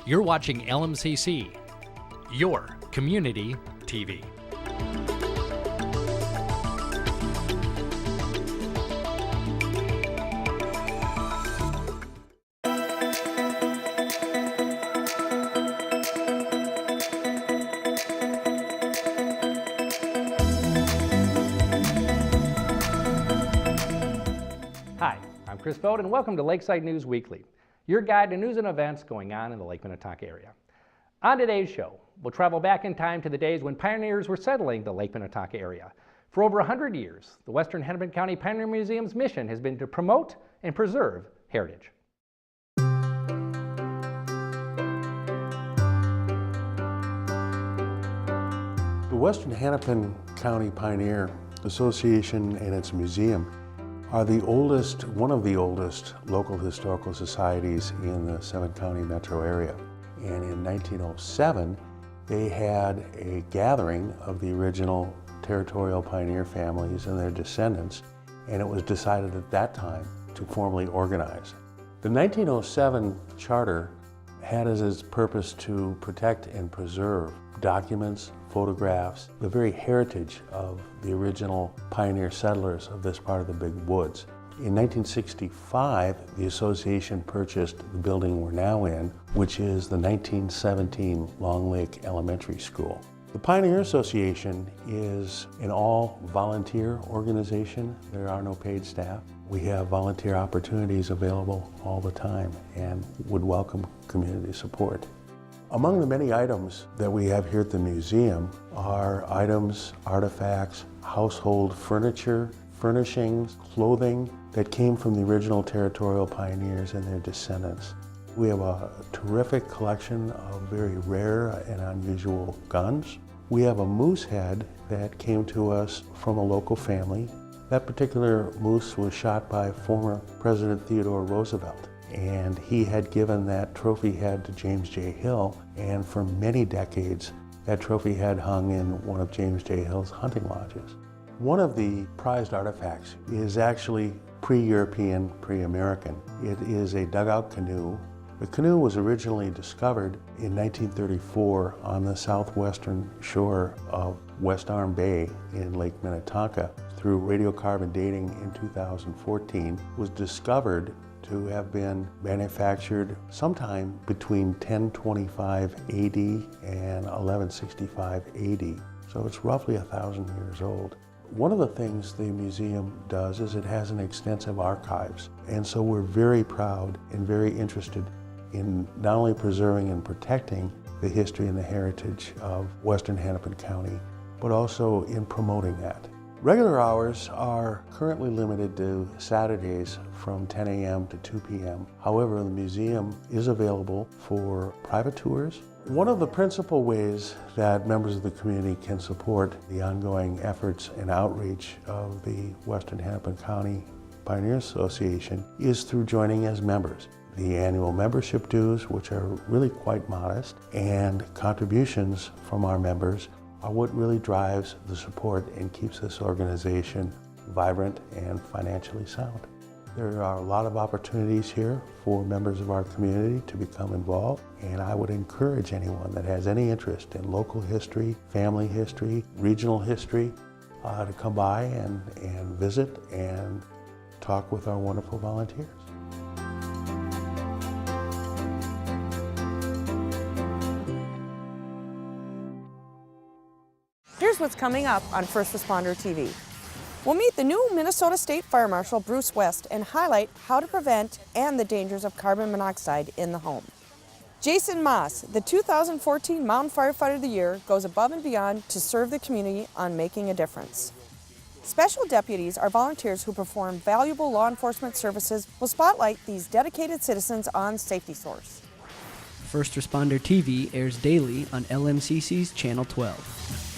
You're watching LMCC, your community TV. Hi, I'm Chris Bode, and welcome to Lakeside News Weekly, your guide to news and events going on in the Lake Minnetonka area. On today's show, we'll travel back in time to the days when pioneers were settling the Lake Minnetonka area. For over 100 years, the Western Hennepin County Pioneer Museum's mission has been to promote and preserve heritage. The Western Hennepin County Pioneer Association and its museum are one of the oldest local historical societies in the 7-county metro area. And in 1907, they had a gathering of the original territorial pioneer families and their descendants, and it was decided at that time to formally organize. The 1907 charter had as its purpose to protect and preserve documents, photographs, the very heritage of the original pioneer settlers of this part of the Big Woods. In 1965, the association purchased the building we're now in, which is the 1917 Long Lake Elementary School. The Pioneer Association is an all-volunteer organization. There are no paid staff. We have volunteer opportunities available all the time and would welcome community support. Among the many items that we have here at the museum are items, artifacts, household furniture, furnishings, clothing that came from the original territorial pioneers and their descendants. We have a terrific collection of very rare and unusual guns. We have a moose head that came to us from a local family. That particular moose was shot by former President Theodore Roosevelt, and he had given that trophy head to James J. Hill, and for many decades that trophy head hung in one of James J. Hill's hunting lodges. One of the prized artifacts is actually pre-European, pre-American. It is a dugout canoe. The canoe was originally discovered in 1934 on the southwestern shore of West Arm Bay in Lake Minnetonka. Through radiocarbon dating in 2014, was discovered to have been manufactured sometime between 1025 AD and 1165 AD. So it's roughly 1,000 years old. One of the things the museum does is it has an extensive archives, and so we're very proud and very interested in not only preserving and protecting the history and the heritage of Western Hennepin County, but also in promoting that. Regular hours are currently limited to Saturdays from 10 a.m. to 2 p.m. However, the museum is available for private tours. One of the principal ways that members of the community can support the ongoing efforts and outreach of the Western Hennepin County Pioneer Association is through joining as members. The annual membership dues, which are really quite modest, and contributions from our members are what really drives the support and keeps this organization vibrant and financially sound. There are a lot of opportunities here for members of our community to become involved, and I would encourage anyone that has any interest in local history, family history, regional history, to come by and visit and talk with our wonderful volunteers. Here's what's coming up on First Responder TV. We'll meet the new Minnesota State Fire Marshal, Bruce West, and highlight how to prevent and the dangers of carbon monoxide in the home. Jason Moss, the 2014 Mountain Firefighter of the Year, goes above and beyond to serve the community on making a difference. Special deputies are volunteers who perform valuable law enforcement services. Will spotlight these dedicated citizens on Safety Source. First Responder TV airs daily on LMCC's Channel 12.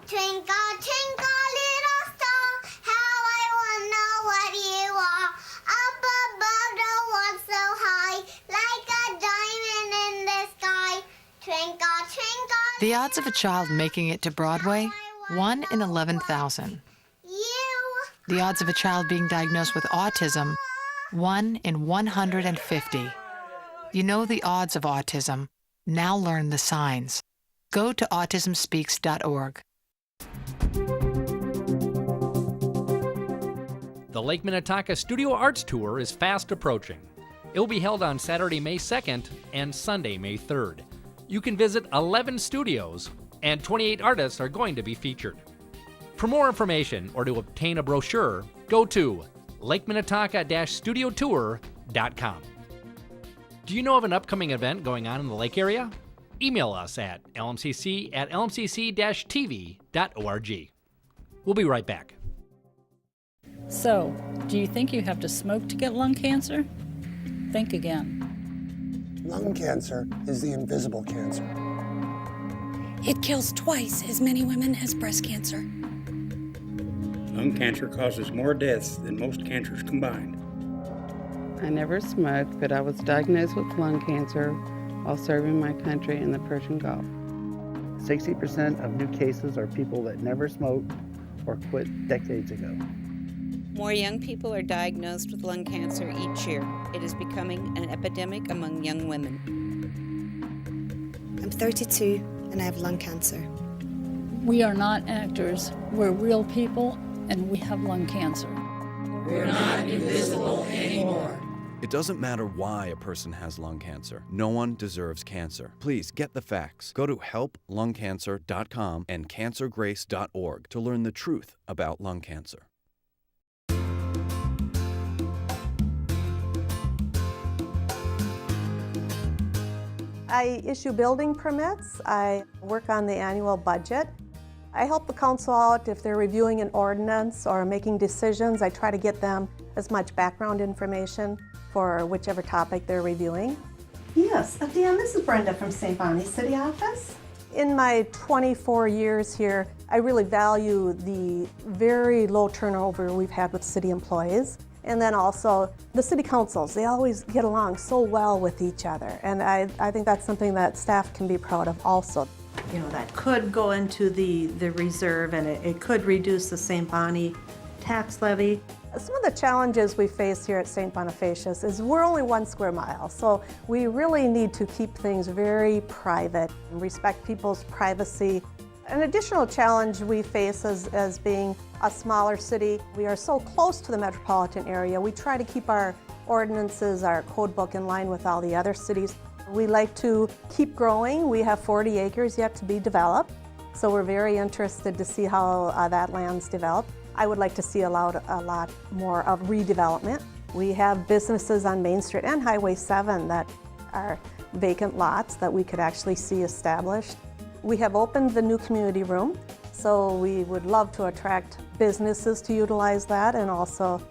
Twinkle, twinkle, little star, how I wanna know what you are. Up above the world so high, like a diamond in the sky. Twinkle, twinkle. The odds of a child making it to Broadway, 1 in 11,000. The odds of a child being diagnosed with autism, 1 in 150. You know the odds of autism, Now learn the signs. Go to autismspeaks.org. The Lake Minnetonka Studio Arts Tour is fast approaching. It will be held on Saturday, May 2nd and Sunday, May 3rd. You can visit 11 studios, and 28 artists are going to be featured. For more information or to obtain a brochure, go to lakeminnetonka-studiotour.com. Do you know of an upcoming event going on in the lake area? Email us at lmcc@lmcc-tv.org. We'll be right back. So, do you think you have to smoke to get lung cancer? Think again. Lung cancer is the invisible cancer. It kills twice as many women as breast cancer. Lung cancer causes more deaths than most cancers combined. I never smoked, but I was diagnosed with lung cancer while serving my country in the Persian Gulf. 60% of new cases are people that never smoked or quit decades ago. More young people are diagnosed with lung cancer each year. It is becoming an epidemic among young women. I'm 32 and I have lung cancer. We are not actors. We're real people, and we have lung cancer. We're not invisible anymore. It doesn't matter why a person has lung cancer. No one deserves cancer. Please get the facts. Go to helplungcancer.com and cancergrace.org to learn the truth about lung cancer. I issue building permits. I work on the annual budget. I help the council out if they're reviewing an ordinance or making decisions. I try to get them as much background information for whichever topic they're reviewing. Yes, Dan, this is Brenda from St. Bonnie's City Office. In my 24 years here, I really value the very low turnover we've had with city employees. And then also the city councils, they always get along so well with each other. And I think that's something that staff can be proud of also. You know, that could go into the reserve, and it could reduce the St. Bonnie tax levy. Some of the challenges we face here at St. Bonifacius is we're only 1 square mile, so we really need to keep things very private and respect people's privacy. An additional challenge we face as being a smaller city, we are so close to the metropolitan area. We try to keep our ordinances, our code book in line with all the other cities. We like to keep growing. We have 40 acres yet to be developed, so we're very interested to see how that land's developed. I would like to see a lot more of redevelopment. We have businesses on Main Street and Highway 7 that are vacant lots that we could actually see established. We have opened the new community room, so we would love to attract businesses to utilize that, and also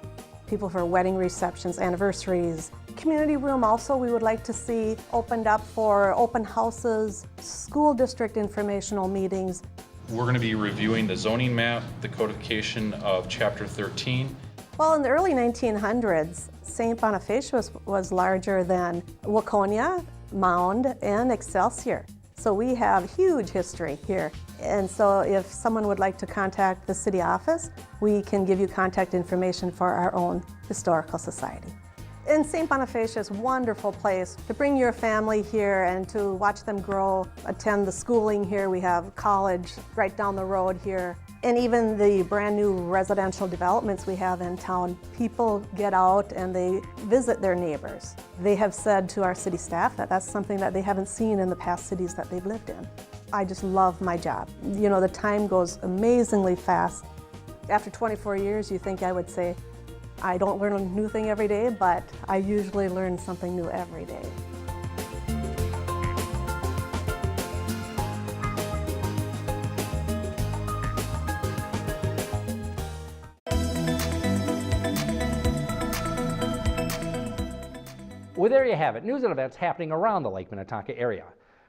people for wedding receptions, anniversaries. Community room also we would like to see opened up for open houses, school district informational meetings. We're going to be reviewing the zoning map, the codification of Chapter 13. Well, in the early 1900s, St. Bonifacius was larger than Waconia, Mound, and Excelsior. So we have huge history here. And so if someone would like to contact the city office, we can give you contact information for our own historical society. In St. Bonifacius, wonderful place to bring your family here and to watch them grow, attend the schooling here. We have college right down the road here. And even the brand new residential developments we have in town, people get out and they visit their neighbors. They have said to our city staff that that's something that they haven't seen in the past cities that they've lived in. I just love my job. You know, the time goes amazingly fast. After 24 years, you think I would say, I don't learn a new thing every day, but I usually learn something new every day. Well, there you have it, news and events happening around the Lake Minnetonka area.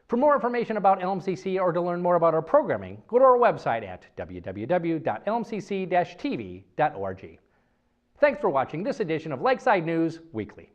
For more information about LMCC or to learn more about our programming, go to our website at www.lmcc-tv.org. Thanks for watching this edition of Lakeside News Weekly.